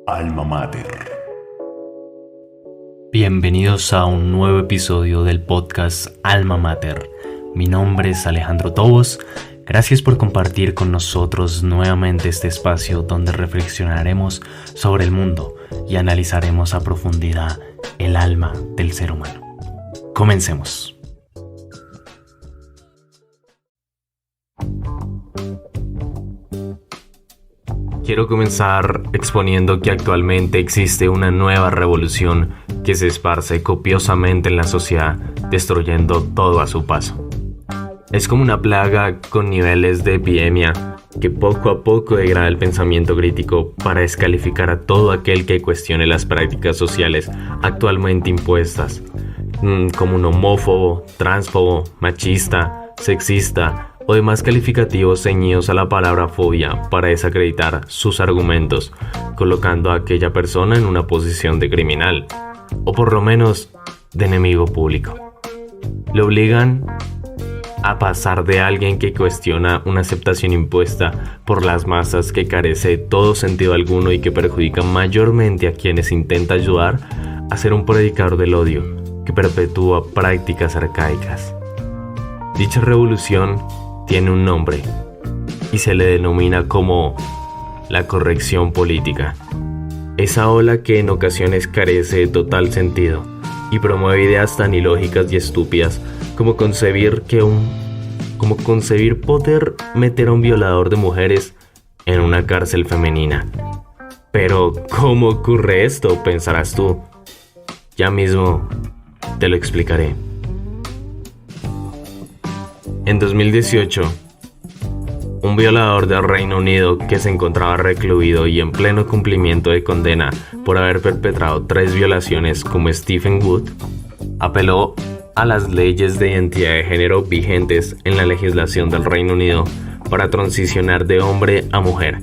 Alma Mater. Bienvenidos a un nuevo episodio del podcast Alma Mater. Mi nombre es Alejandro Tobos. Gracias por compartir con nosotros nuevamente este espacio donde reflexionaremos sobre el mundo y analizaremos a profundidad el alma del ser humano. Comencemos. Quiero comenzar exponiendo que actualmente existe una nueva revolución que se esparce copiosamente en la sociedad, destruyendo todo a su paso. Es como una plaga con niveles de epidemia que poco a poco degrada el pensamiento crítico para descalificar a todo aquel que cuestione las prácticas sociales actualmente impuestas, como un homófobo, transfobo, machista, sexista o demás calificativos ceñidos a la palabra fobia para desacreditar sus argumentos, colocando a aquella persona en una posición de criminal, o por lo menos de enemigo público. Le obligan a pasar de alguien que cuestiona una aceptación impuesta por las masas que carece de todo sentido alguno y que perjudica mayormente a quienes intenta ayudar, a ser un predicador del odio que perpetúa prácticas arcaicas. Dicha revolución tiene un nombre y se le denomina como la corrección política. Esa ola que en ocasiones carece de total sentido y promueve ideas tan ilógicas y estúpidas como concebir poder meter a un violador de mujeres en una cárcel femenina. Pero, ¿cómo ocurre esto?, pensarás tú. Ya mismo te lo explicaré. En 2018, un violador del Reino Unido que se encontraba recluido y en pleno cumplimiento de condena por haber perpetrado 3 violaciones como Stephen Wood, apeló a las leyes de identidad de género vigentes en la legislación del Reino Unido para transicionar de hombre a mujer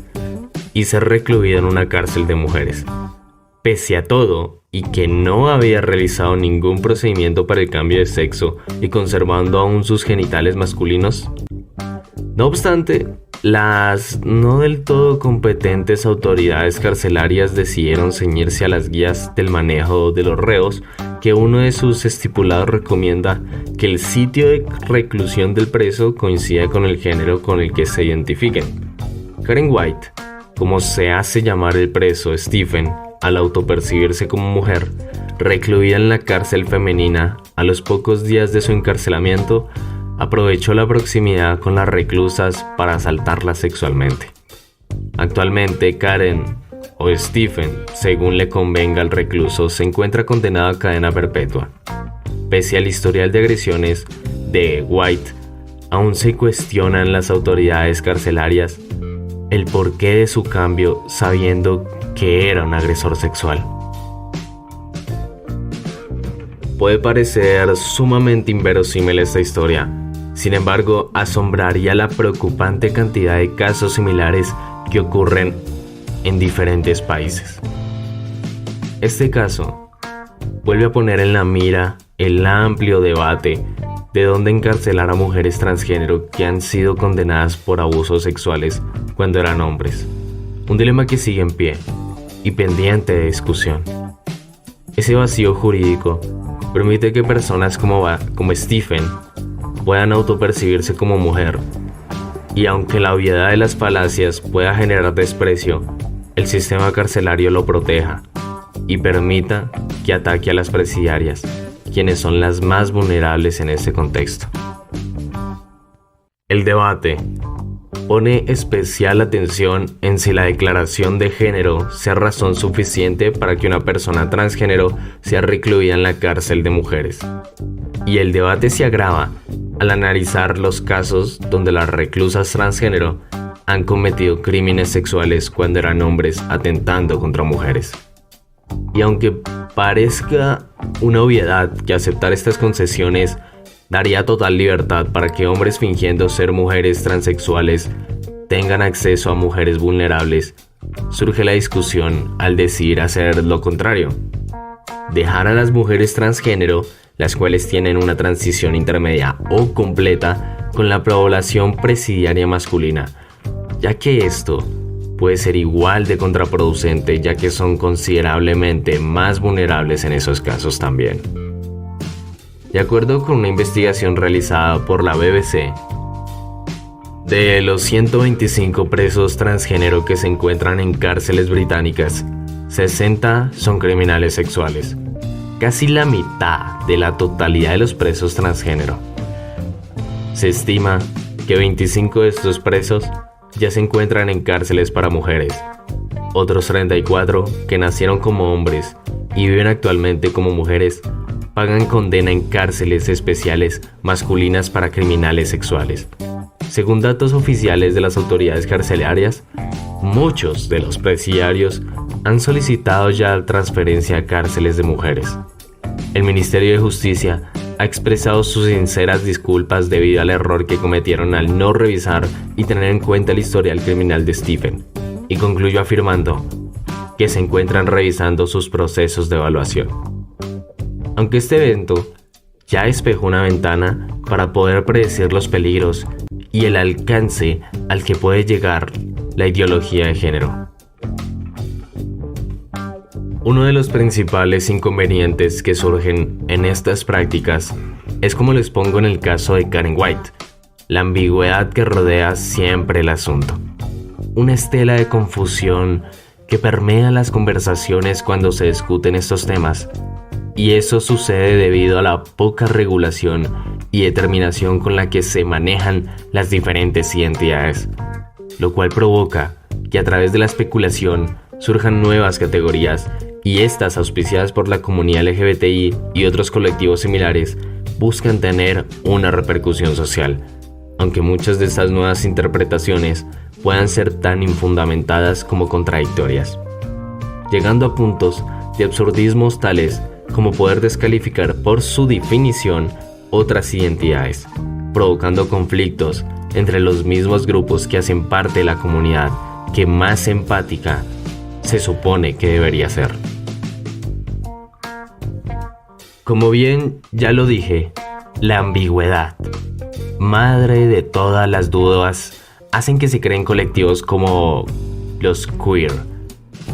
y ser recluido en una cárcel de mujeres. Pese a todo, y que no había realizado ningún procedimiento para el cambio de sexo y conservando aún sus genitales masculinos. No obstante, las no del todo competentes autoridades carcelarias decidieron ceñirse a las guías del manejo de los reos que uno de sus estipulados recomienda que el sitio de reclusión del preso coincida con el género con el que se identifiquen. Karen White, como se hace llamar el preso Stephen, al autopercibirse como mujer, recluida en la cárcel femenina, a los pocos días de su encarcelamiento, aprovechó la proximidad con las reclusas para asaltarlas sexualmente. Actualmente, Karen o Stephen, según le convenga al recluso, se encuentra condenado a cadena perpetua. Pese al historial de agresiones de White, aún se cuestionan las autoridades carcelarias el porqué de su cambio, sabiendo que era un agresor sexual. Puede parecer sumamente inverosímil esta historia, sin embargo, asombraría la preocupante cantidad de casos similares que ocurren en diferentes países. Este caso vuelve a poner en la mira el amplio debate de dónde encarcelar a mujeres transgénero que han sido condenadas por abusos sexuales cuando eran hombres. Un dilema que sigue en pie y pendiente de discusión. Ese vacío jurídico permite que personas como Stephen puedan autopercibirse como mujer, y aunque la obviedad de las falacias pueda generar desprecio, el sistema carcelario lo proteja y permita que ataque a las presidiarias, quienes son las más vulnerables en este contexto. El debate pone especial atención en si la declaración de género sea razón suficiente para que una persona transgénero sea recluida en la cárcel de mujeres. Y el debate se agrava al analizar los casos donde las reclusas transgénero han cometido crímenes sexuales cuando eran hombres atentando contra mujeres. Y aunque parezca una obviedad que aceptar estas concesiones daría total libertad para que hombres fingiendo ser mujeres transexuales tengan acceso a mujeres vulnerables, surge la discusión al decidir hacer lo contrario. Dejar a las mujeres transgénero, las cuales tienen una transición intermedia o completa, con la población presidiaria masculina, ya que esto puede ser igual de contraproducente, ya que son considerablemente más vulnerables en esos casos también. De acuerdo con una investigación realizada por la BBC, de los 125 presos transgénero que se encuentran en cárceles británicas, 60 son criminales sexuales, casi la mitad de la totalidad de los presos transgénero. Se estima que 25 de estos presos ya se encuentran en cárceles para mujeres, otros 34 que nacieron como hombres y viven actualmente como mujeres pagan condena en cárceles especiales masculinas para criminales sexuales. Según datos oficiales de las autoridades carcelarias, muchos de los presidiarios han solicitado ya transferencia a cárceles de mujeres. El Ministerio de Justicia ha expresado sus sinceras disculpas debido al error que cometieron al no revisar y tener en cuenta el historial criminal de Stephen, y concluyó afirmando que se encuentran revisando sus procesos de evaluación. Aunque este evento ya despejó una ventana para poder predecir los peligros y el alcance al que puede llegar la ideología de género. Uno de los principales inconvenientes que surgen en estas prácticas es, como les pongo en el caso de Karen White, la ambigüedad que rodea siempre el asunto. Una estela de confusión que permea las conversaciones cuando se discuten estos temas, y eso sucede debido a la poca regulación y determinación con la que se manejan las diferentes identidades, lo cual provoca que a través de la especulación surjan nuevas categorías, y estas, auspiciadas por la comunidad LGBTI y otros colectivos similares, buscan tener una repercusión social, aunque muchas de estas nuevas interpretaciones puedan ser tan infundamentadas como contradictorias, llegando a puntos de absurdismos tales como poder descalificar por su definición otras identidades, provocando conflictos entre los mismos grupos que hacen parte de la comunidad que más empática se supone que debería ser. Como bien ya lo dije, la ambigüedad, madre de todas las dudas, hacen que se creen colectivos como los queer,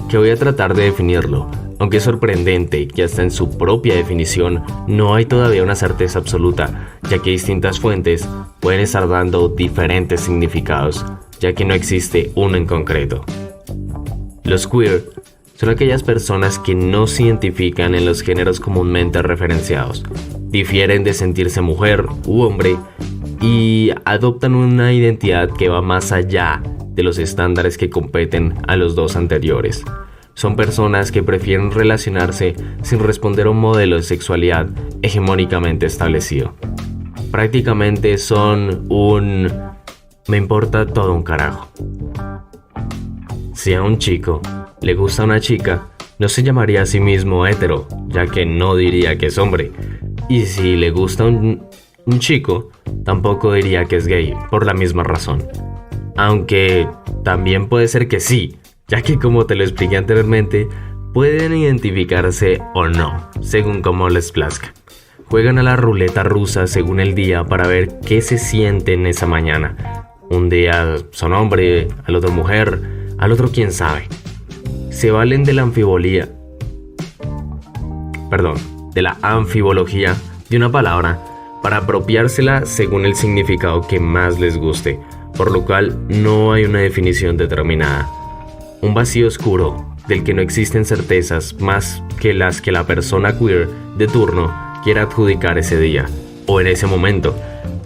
que voy a tratar de definirlo, aunque es sorprendente que hasta en su propia definición no hay todavía una certeza absoluta, ya que distintas fuentes pueden estar dando diferentes significados, ya que no existe uno en concreto. Los queer son aquellas personas que no se identifican en los géneros comúnmente referenciados, difieren de sentirse mujer u hombre y adoptan una identidad que va más allá de los estándares que competen a los dos anteriores. Son personas que prefieren relacionarse sin responder a un modelo de sexualidad hegemónicamente establecido. Prácticamente son un me importa todo un carajo. Si a un chico le gusta una chica, no se llamaría a sí mismo hetero, ya que no diría que es hombre. Y si le gusta un chico, tampoco diría que es gay, por la misma razón. Aunque también puede ser que sí, ya que, como te lo expliqué anteriormente, pueden identificarse o no, según como les plazca. Juegan a la ruleta rusa según el día para ver qué se sienten esa mañana. Un día son hombre, al otro mujer, al otro quién sabe. Se valen de la anfibología de una palabra para apropiársela según el significado que más les guste, por lo cual no hay una definición determinada. Un vacío oscuro del que no existen certezas más que las que la persona queer de turno quiera adjudicar ese día o en ese momento,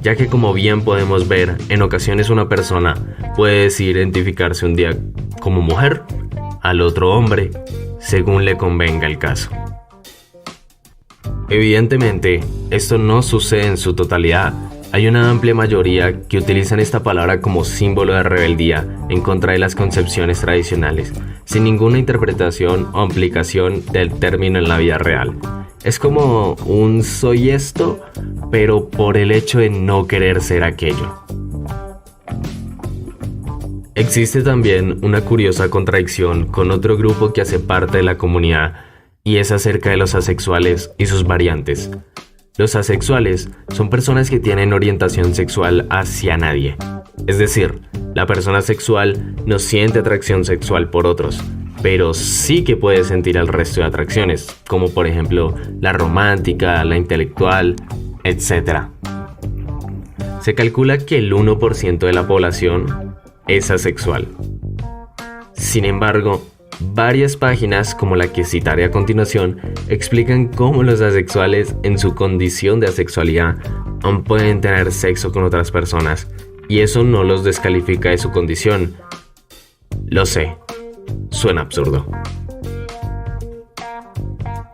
ya que, como bien podemos ver, en ocasiones una persona puede decidir identificarse un día como mujer, al otro hombre, según le convenga el caso. Evidentemente, esto no sucede en su totalidad. Hay una amplia mayoría que utilizan esta palabra como símbolo de rebeldía en contra de las concepciones tradicionales, sin ninguna interpretación o aplicación del término en la vida real. Es como un soy esto, pero por el hecho de no querer ser aquello. Existe también una curiosa contradicción con otro grupo que hace parte de la comunidad, y es acerca de los asexuales y sus variantes. Los asexuales son personas que tienen orientación sexual hacia nadie, Es decir, la persona sexual no siente atracción sexual por otros, pero sí que puede sentir el resto de atracciones, como por ejemplo la romántica, la intelectual, etc. Se calcula que el 1% de la población es asexual. Sin embargo, varias páginas, como la que citaré a continuación, explican cómo los asexuales, en su condición de asexualidad, aún pueden tener sexo con otras personas, y eso no los descalifica de su condición. Lo sé, suena absurdo.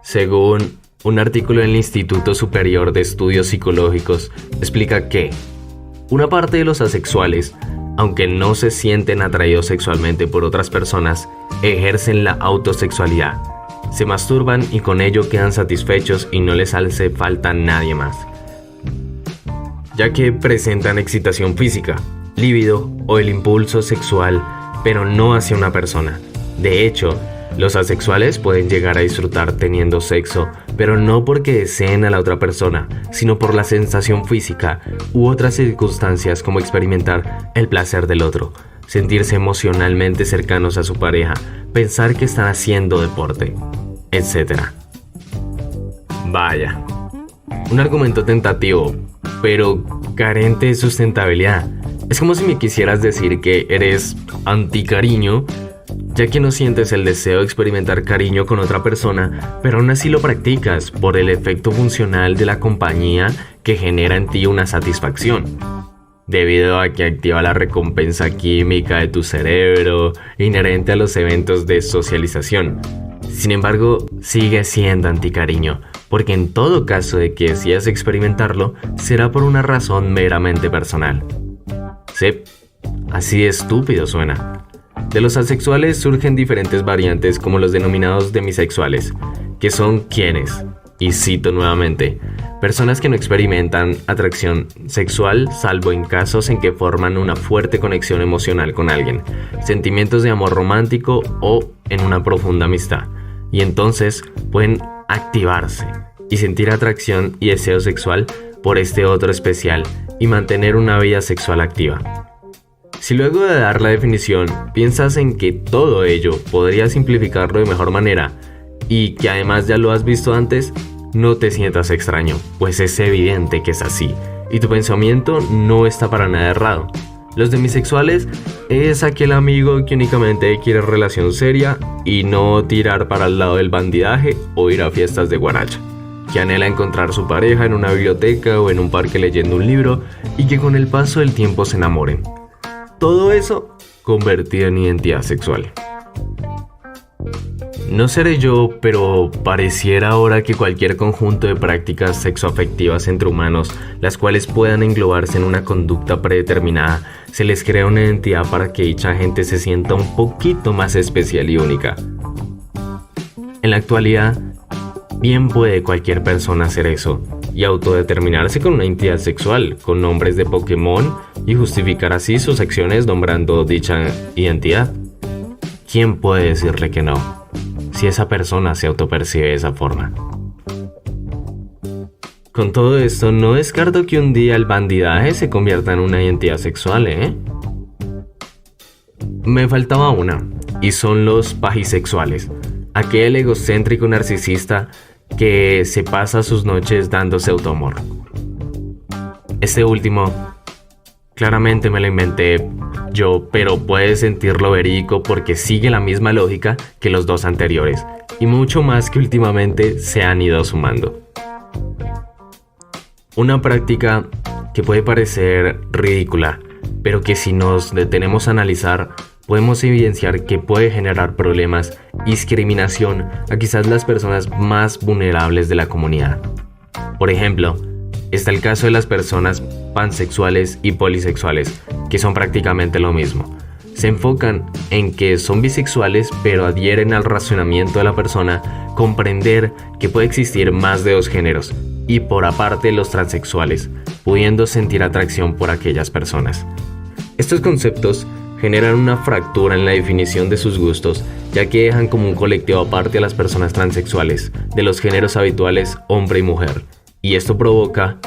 Según un artículo del Instituto Superior de Estudios Psicológicos, explica que una parte de los asexuales, aunque no se sienten atraídos sexualmente por otras personas, ejercen la autosexualidad, se masturban y con ello quedan satisfechos y no les hace falta nadie más, ya que presentan excitación física, líbido o el impulso sexual, pero no hacia una persona. De hecho, los asexuales pueden llegar a disfrutar teniendo sexo, pero no porque deseen a la otra persona, sino por la sensación física u otras circunstancias, como experimentar el placer del otro, sentirse emocionalmente cercanos a su pareja, pensar que están haciendo deporte, etc. Vaya, un argumento tentativo, pero carente de sustentabilidad. Es como si me quisieras decir que eres anticariño, ya que no sientes el deseo de experimentar cariño con otra persona, pero aún así lo practicas por el efecto funcional de la compañía que genera en ti una satisfacción, debido a que activa la recompensa química de tu cerebro inherente a los eventos de socialización. Sin embargo, sigue siendo anticariño, porque en todo caso de que decidas experimentarlo, será por una razón meramente personal. Sí, así de estúpido suena. De los asexuales surgen diferentes variantes, como los denominados demisexuales, que son quienes, y cito nuevamente, personas que no experimentan atracción sexual salvo en casos en que forman una fuerte conexión emocional con alguien, sentimientos de amor romántico o en una profunda amistad, y entonces pueden activarse y sentir atracción y deseo sexual por este otro especial y mantener una vida sexual activa. Si luego de dar la definición piensas en que todo ello podría simplificarlo de mejor manera y que además ya lo has visto antes, no te sientas extraño, pues es evidente que es así y tu pensamiento no está para nada errado. Los demisexuales es aquel amigo que únicamente quiere relación seria y no tirar para el lado del bandidaje o ir a fiestas de guaracha, que anhela encontrar su pareja en una biblioteca o en un parque leyendo un libro y que con el paso del tiempo se enamoren. Todo eso convertido en identidad sexual. No seré yo, pero pareciera ahora que cualquier conjunto de prácticas sexoafectivas entre humanos, las cuales puedan englobarse en una conducta predeterminada, se les crea una identidad para que dicha gente se sienta un poquito más especial y única. En la actualidad, bien puede cualquier persona hacer eso y autodeterminarse con una identidad sexual, con nombres de Pokémon, y justificar así sus acciones nombrando dicha identidad. ¿Quién puede decirle que no, si esa persona se autopercibe de esa forma? Con todo esto, no descarto que un día el bandidaje se convierta en una identidad sexual, ¿eh? Me faltaba una, y son los pagisexuales, aquel egocéntrico narcisista que se pasa sus noches dándose autoamor. Este último, claramente me lo inventé yo, pero puedes sentirlo verídico porque sigue la misma lógica que los dos anteriores, y mucho más que últimamente se han ido sumando. Una práctica que puede parecer ridícula, pero que si nos detenemos a analizar, podemos evidenciar que puede generar problemas y discriminación a quizás las personas más vulnerables de la comunidad. Por ejemplo, está el caso de las personas pansexuales y polisexuales, que son prácticamente lo mismo. Se enfocan en que son bisexuales, pero adhieren al razonamiento de la persona comprender que puede existir más de dos géneros, y por aparte los transexuales, pudiendo sentir atracción por aquellas personas. Estos conceptos generan una fractura en la definición de sus gustos, ya que dejan como un colectivo aparte a las personas transexuales de los géneros habituales hombre y mujer, y esto provoca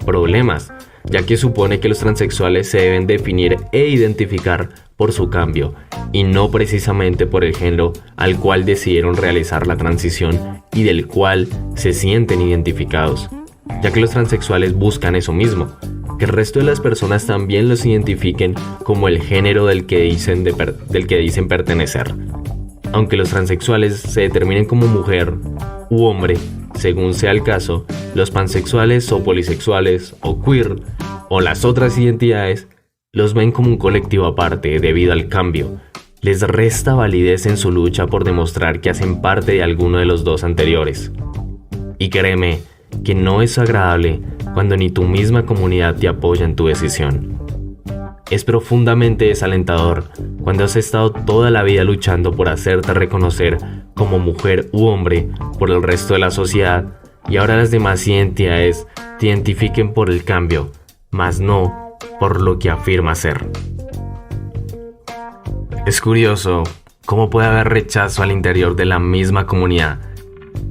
problemas, ya que supone que los transexuales se deben definir e identificar por su cambio, y no precisamente por el género al cual decidieron realizar la transición y del cual se sienten identificados, ya que los transexuales buscan eso mismo, que el resto de las personas también los identifiquen como el género del que dicen pertenecer. Aunque los transexuales se determinen como mujer u hombre, según sea el caso, los pansexuales o polisexuales o queer o las otras identidades los ven como un colectivo aparte debido al cambio. Les resta validez en su lucha por demostrar que hacen parte de alguno de los dos anteriores. Y créeme que no es agradable cuando ni tu misma comunidad te apoya en tu decisión. Es profundamente desalentador cuando has estado toda la vida luchando por hacerte reconocer como mujer u hombre por el resto de la sociedad y ahora las demás identidades te identifiquen por el cambio, mas no por lo que afirma ser. Es curioso cómo puede haber rechazo al interior de la misma comunidad,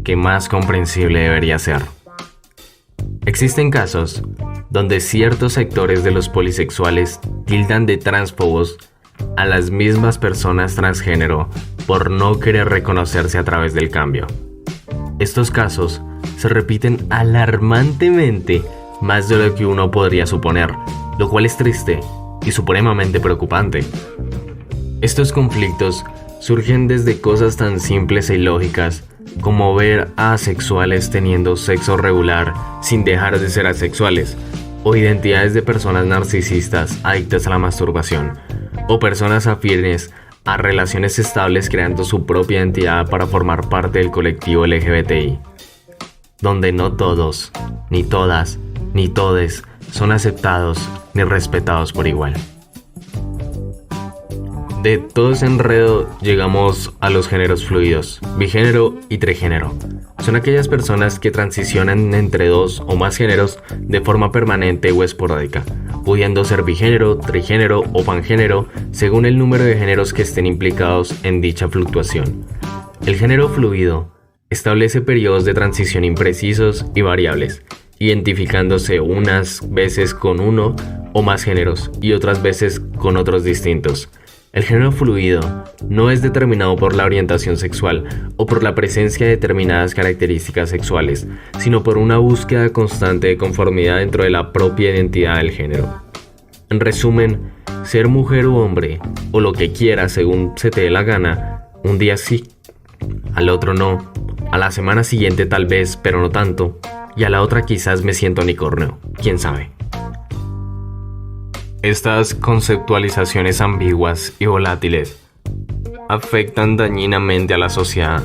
que más comprensible debería ser. Existen casos donde ciertos sectores de los polisexuales tildan de tránsfobos a las mismas personas transgénero por no querer reconocerse a través del cambio. Estos casos se repiten alarmantemente más de lo que uno podría suponer, lo cual es triste y supremamente preocupante. Estos conflictos surgen desde cosas tan simples e ilógicas como ver a asexuales teniendo sexo regular sin dejar de ser asexuales, o identidades de personas narcisistas adictas a la masturbación, o personas afines a relaciones estables creando su propia identidad para formar parte del colectivo LGBTI, donde no todos, ni todas, ni todes son aceptados ni respetados por igual. De todo ese enredo llegamos a los géneros fluidos, bigénero y trigénero. Son aquellas personas que transicionan entre dos o más géneros de forma permanente o esporádica, pudiendo ser bigénero, trigénero o pangénero según el número de géneros que estén implicados en dicha fluctuación. El género fluido establece periodos de transición imprecisos y variables, identificándose unas veces con uno o más géneros y otras veces con otros distintos. El género fluido no es determinado por la orientación sexual o por la presencia de determinadas características sexuales, sino por una búsqueda constante de conformidad dentro de la propia identidad del género. En resumen, ser mujer u hombre, o lo que quieras según se te dé la gana, un día sí, al otro no, a la semana siguiente tal vez, pero no tanto, y a la otra quizás me siento unicornio, quién sabe. Estas conceptualizaciones ambiguas y volátiles afectan dañinamente a la sociedad,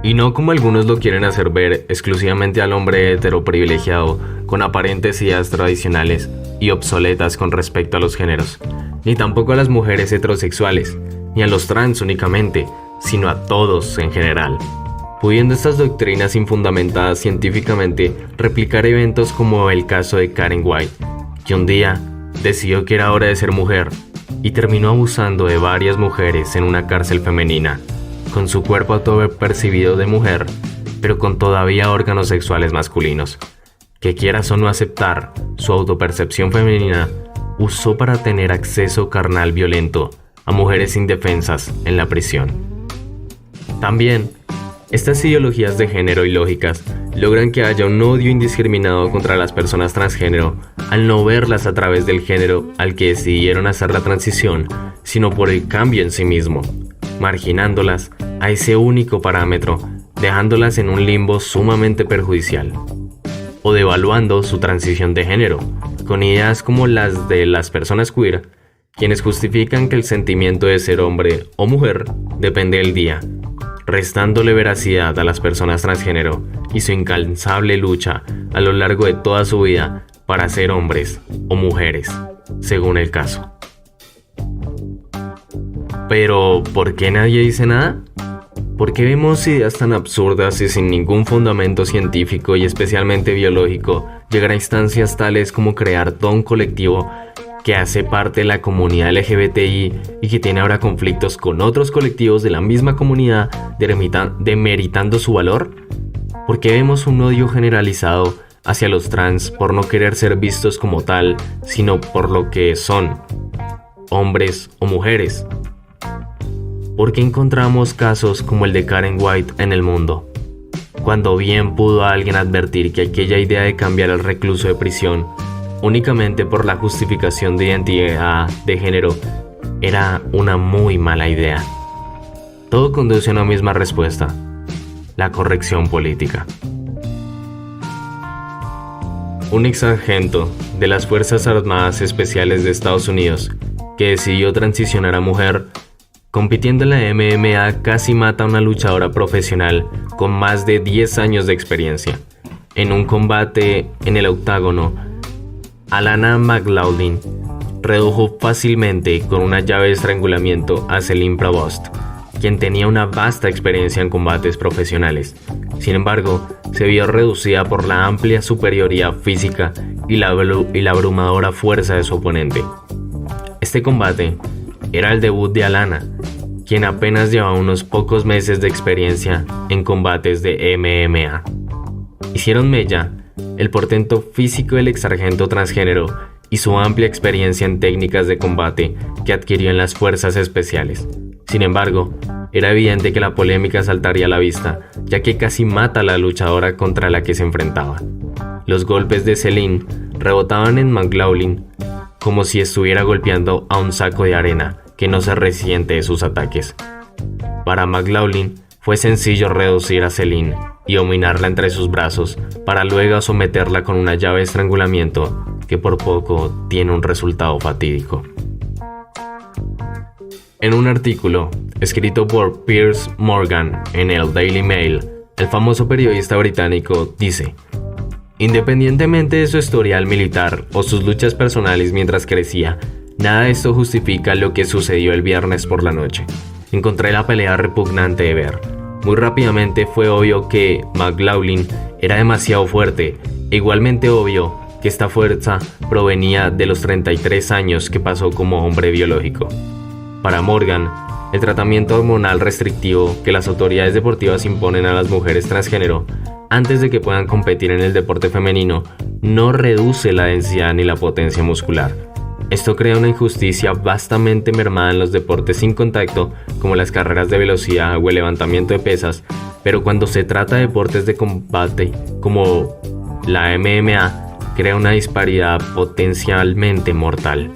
y no como algunos lo quieren hacer ver, exclusivamente al hombre heteroprivilegiado con aparentes ideas tradicionales y obsoletas con respecto a los géneros, ni tampoco a las mujeres heterosexuales, ni a los trans únicamente, sino a todos en general, pudiendo estas doctrinas infundamentadas científicamente replicar eventos como el caso de Karen White, que un día decidió que era hora de ser mujer y terminó abusando de varias mujeres en una cárcel femenina, con su cuerpo autopercibido de mujer, pero con todavía órganos sexuales masculinos, que quieras o no aceptar su autopercepción femenina, usó para tener acceso carnal violento a mujeres indefensas en la prisión. También, estas ideologías de género ilógicas logran que haya un odio indiscriminado contra las personas transgénero al no verlas a través del género al que decidieron hacer la transición, sino por el cambio en sí mismo, marginándolas a ese único parámetro, dejándolas en un limbo sumamente perjudicial, o devaluando su transición de género, con ideas como las de las personas queer, quienes justifican que el sentimiento de ser hombre o mujer depende del día, restándole veracidad a las personas transgénero y su incansable lucha a lo largo de toda su vida para ser hombres o mujeres, según el caso. Pero, ¿por qué nadie dice nada? ¿Por qué vemos ideas tan absurdas y sin ningún fundamento científico y especialmente biológico llegar a instancias tales como crear todo un colectivo que hace parte de la comunidad LGBTI y que tiene ahora conflictos con otros colectivos de la misma comunidad demeritando su valor? ¿Por qué vemos un odio generalizado hacia los trans por no querer ser vistos como tal, sino por lo que son, hombres o mujeres. ¿Por qué encontramos casos como el de Karen White en el mundo? Cuando bien pudo alguien advertir que aquella idea de cambiar al recluso de prisión únicamente por la justificación de identidad de género era una muy mala idea. Todo conduce a una misma respuesta: la corrección política. Un ex sargento de las Fuerzas Armadas Especiales de Estados Unidos que decidió transicionar a mujer, compitiendo en la MMA, casi mata a una luchadora profesional con más de 10 años de experiencia. En un combate en el octágono, Alana McLaughlin redujo fácilmente con una llave de estrangulamiento a Celine Provost, quien tenía una vasta experiencia en combates profesionales. Sin embargo, se vio reducida por la amplia superioridad física y la abrumadora fuerza de su oponente. Este combate era el debut de Alana, quien apenas llevaba unos pocos meses de experiencia en combates de MMA. Hicieron mella el portento físico del ex sargento transgénero y su amplia experiencia en técnicas de combate que adquirió en las fuerzas especiales. Sin embargo, era evidente que la polémica saltaría a la vista, ya que casi mata a la luchadora contra la que se enfrentaba. Los golpes de Celine rebotaban en McLaughlin como si estuviera golpeando a un saco de arena que no se resiente de sus ataques. Para McLaughlin fue sencillo reducir a Celine y dominarla entre sus brazos para luego someterla con una llave de estrangulamiento que por poco tiene un resultado fatídico. En un artículo escrito por Piers Morgan en el Daily Mail, el famoso periodista británico dice: independientemente de su historial militar o sus luchas personales mientras crecía, nada de esto justifica lo que sucedió el viernes por la noche. Encontré la pelea repugnante de ver. Muy rápidamente fue obvio que McLaughlin era demasiado fuerte, e igualmente obvio que esta fuerza provenía de los 33 años que pasó como hombre biológico. Para Morgan, el tratamiento hormonal restrictivo que las autoridades deportivas imponen a las mujeres transgénero antes de que puedan competir en el deporte femenino no reduce la densidad ni la potencia muscular. Esto crea una injusticia vastamente mermada en los deportes sin contacto, como las carreras de velocidad o el levantamiento de pesas, pero cuando se trata de deportes de combate, como la MMA, crea una disparidad potencialmente mortal.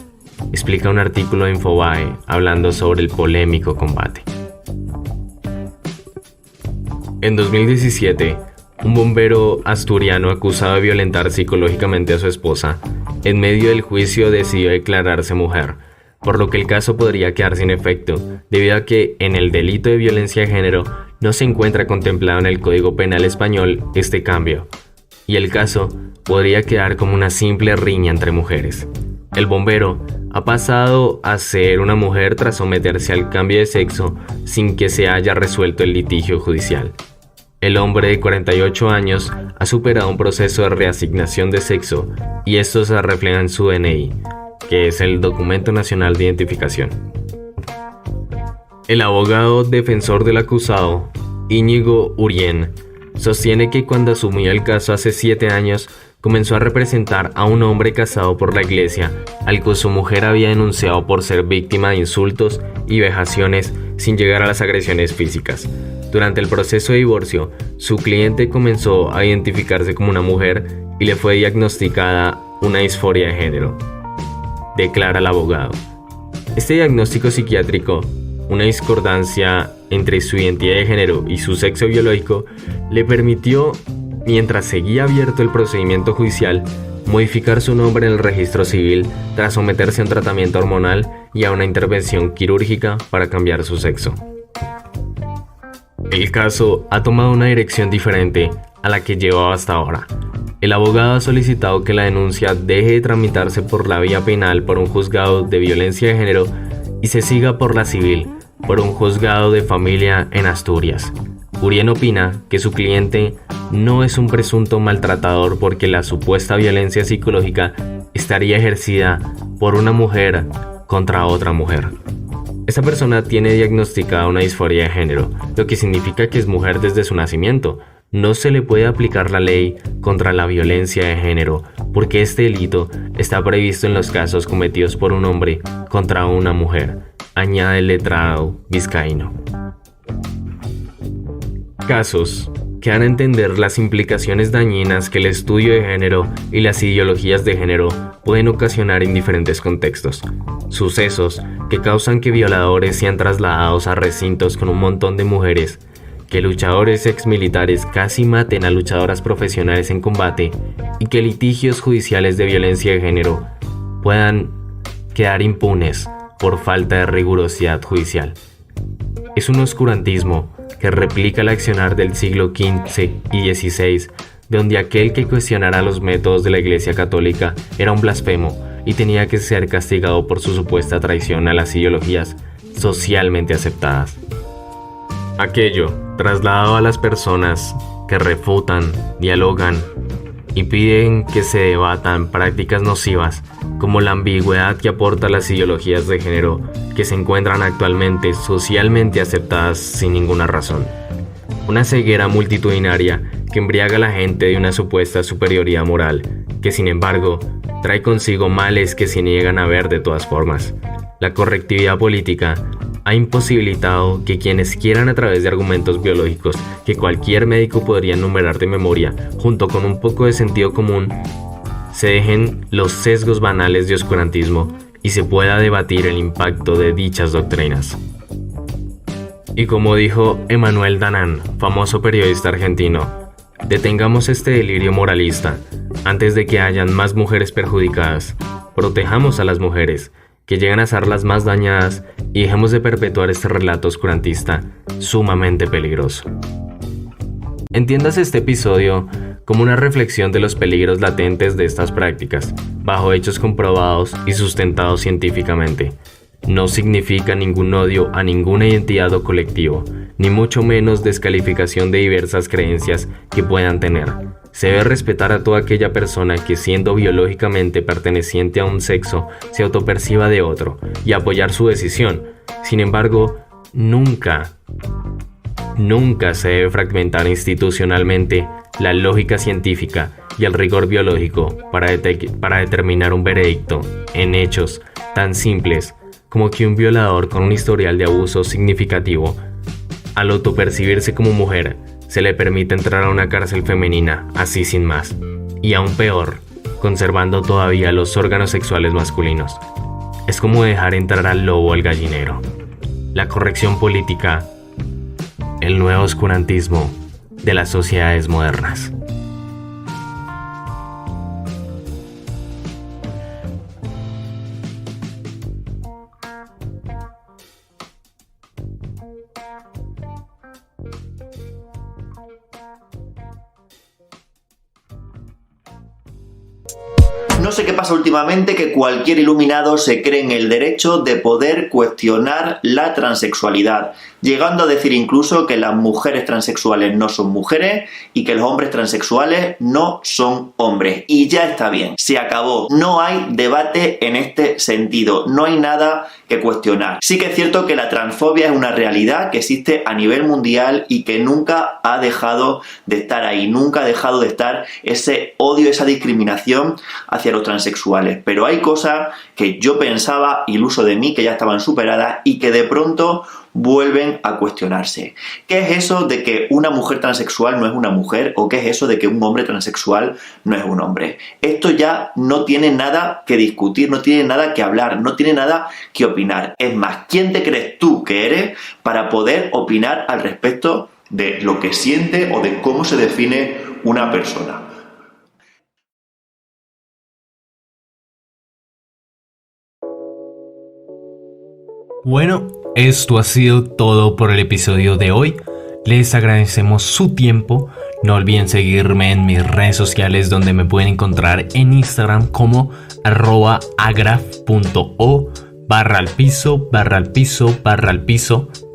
Explica un artículo de Infobae hablando sobre el polémico combate. En 2017, un bombero asturiano acusado de violentar psicológicamente a su esposa, en medio del juicio decidió declararse mujer, por lo que el caso podría quedar sin efecto, debido a que en el delito de violencia de género no se encuentra contemplado en el Código Penal español este cambio, y el caso podría quedar como una simple riña entre mujeres. El bombero ha pasado a ser una mujer tras someterse al cambio de sexo sin que se haya resuelto el litigio judicial. El hombre de 48 años ha superado un proceso de reasignación de sexo y esto se refleja en su DNI, que es el Documento Nacional de Identificación. El abogado defensor del acusado, Íñigo Urien, sostiene que cuando asumió el caso hace 7 años, comenzó a representar a un hombre casado por la iglesia, al que su mujer había denunciado por ser víctima de insultos y vejaciones sin llegar a las agresiones físicas. Durante el proceso de divorcio, su cliente comenzó a identificarse como una mujer y le fue diagnosticada una disforia de género, declara el abogado. Este diagnóstico psiquiátrico, una discordancia entre su identidad de género y su sexo biológico, le permitió, mientras seguía abierto el procedimiento judicial, modificar su nombre en el registro civil tras someterse a un tratamiento hormonal y a una intervención quirúrgica para cambiar su sexo. El caso ha tomado una dirección diferente a la que llevaba hasta ahora. El abogado ha solicitado que la denuncia deje de tramitarse por la vía penal por un juzgado de violencia de género y se siga por la civil, por un juzgado de familia en Asturias. Urien opina que su cliente no es un presunto maltratador porque la supuesta violencia psicológica estaría ejercida por una mujer contra otra mujer. Esta persona tiene diagnosticada una disforia de género, lo que significa que es mujer desde su nacimiento, no se le puede aplicar la ley contra la violencia de género, porque este delito está previsto en los casos cometidos por un hombre contra una mujer, añade el letrado vizcaíno. Casos que dan a entender las implicaciones dañinas que el estudio de género y las ideologías de género pueden ocasionar en diferentes contextos. Sucesos que causan que violadores sean trasladados a recintos con un montón de mujeres, que luchadores exmilitares casi maten a luchadoras profesionales en combate y que litigios judiciales de violencia de género puedan quedar impunes por falta de rigurosidad judicial. Es un oscurantismo que replica el accionar del siglo XV y XVI, donde aquel que cuestionara los métodos de la Iglesia Católica era un blasfemo y tenía que ser castigado por su supuesta traición a las ideologías socialmente aceptadas. Aquello trasladado a las personas que refutan, dialogan y piden que se debatan prácticas nocivas como la ambigüedad que aporta las ideologías de género que se encuentran actualmente socialmente aceptadas sin ninguna razón. Una ceguera multitudinaria que embriaga a la gente de una supuesta superioridad moral, que sin embargo trae consigo males que se niegan a ver de todas formas. La correctividad política ha imposibilitado que quienes quieran a través de argumentos biológicos que cualquier médico podría enumerar de memoria, junto con un poco de sentido común, se dejen los sesgos banales de oscurantismo y se pueda debatir el impacto de dichas doctrinas. Y como dijo Emanuel Danán, famoso periodista argentino, detengamos este delirio moralista antes de que hayan más mujeres perjudicadas. Protejamos a las mujeres, que llegan a ser las más dañadas, y dejemos de perpetuar este relato oscurantista sumamente peligroso. Entiendas este episodio como una reflexión de los peligros latentes de estas prácticas, bajo hechos comprobados y sustentados científicamente. No significa ningún odio a ninguna identidad o colectivo, ni mucho menos descalificación de diversas creencias que puedan tener. Se debe respetar a toda aquella persona que, siendo biológicamente perteneciente a un sexo, se autoperciba de otro, y apoyar su decisión. Sin embargo, nunca se debe fragmentar institucionalmente la lógica científica y el rigor biológico para determinar un veredicto en hechos tan simples como que un violador con un historial de abuso significativo, al autopercibirse como mujer, se le permite entrar a una cárcel femenina así sin más, y aún peor, conservando todavía los órganos sexuales masculinos. Es como dejar entrar al lobo al gallinero. La corrección política, el nuevo oscurantismo de las sociedades modernas. No sé qué pasa últimamente, que cualquier iluminado se cree en el derecho de poder cuestionar la transexualidad, llegando a decir incluso que las mujeres transexuales no son mujeres y que los hombres transexuales no son hombres. Y ya está bien, se acabó. No hay debate en este sentido, no hay nada que cuestionar. Sí que es cierto que la transfobia es una realidad que existe a nivel mundial y que nunca ha dejado de estar ahí, nunca ha dejado de estar ese odio, esa discriminación hacia los transexuales. Pero hay cosas que yo pensaba, iluso de mí, que ya estaban superadas y que de pronto vuelven a cuestionarse. ¿Qué es eso de que una mujer transexual no es una mujer? ¿O qué es eso de que un hombre transexual no es un hombre? Esto ya no tiene nada que discutir, no tiene nada que hablar, no tiene nada que opinar. Es más, ¿quién te crees tú que eres para poder opinar al respecto de lo que siente o de cómo se define una persona? Bueno, esto ha sido todo por el episodio de hoy. Les agradecemos su tiempo. No olviden seguirme en mis redes sociales, donde me pueden encontrar en Instagram como @agraf.o/alpiso,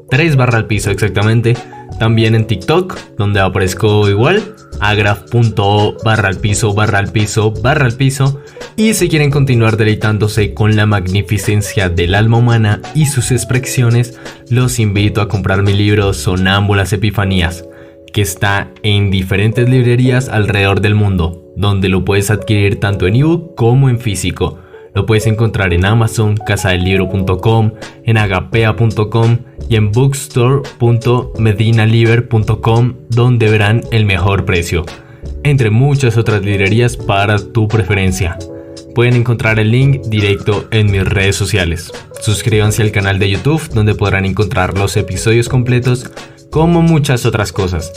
3/alpiso exactamente. También en TikTok, donde aparezco igual, agraf.o/alpiso. Y si quieren continuar deleitándose con la magnificencia del alma humana y sus expresiones, los invito a comprar mi libro Sonámbulas Epifanías, que está en diferentes librerías alrededor del mundo, donde lo puedes adquirir tanto en ebook como en físico. Lo puedes encontrar en Amazon, casadelibro.com, en agapea.com y en bookstore.medinaliber.com, donde verán el mejor precio, entre muchas otras librerías para tu preferencia. Pueden encontrar el link directo en mis redes sociales. Suscríbanse al canal de YouTube, donde podrán encontrar los episodios completos, como muchas otras cosas.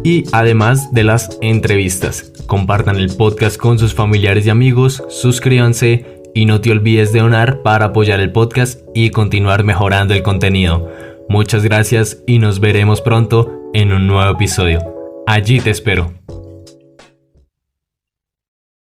Y además de las entrevistas, compartan el podcast con sus familiares y amigos, suscríbanse y no te olvides de donar para apoyar el podcast y continuar mejorando el contenido. Muchas gracias y nos veremos pronto en un nuevo episodio. Allí te espero.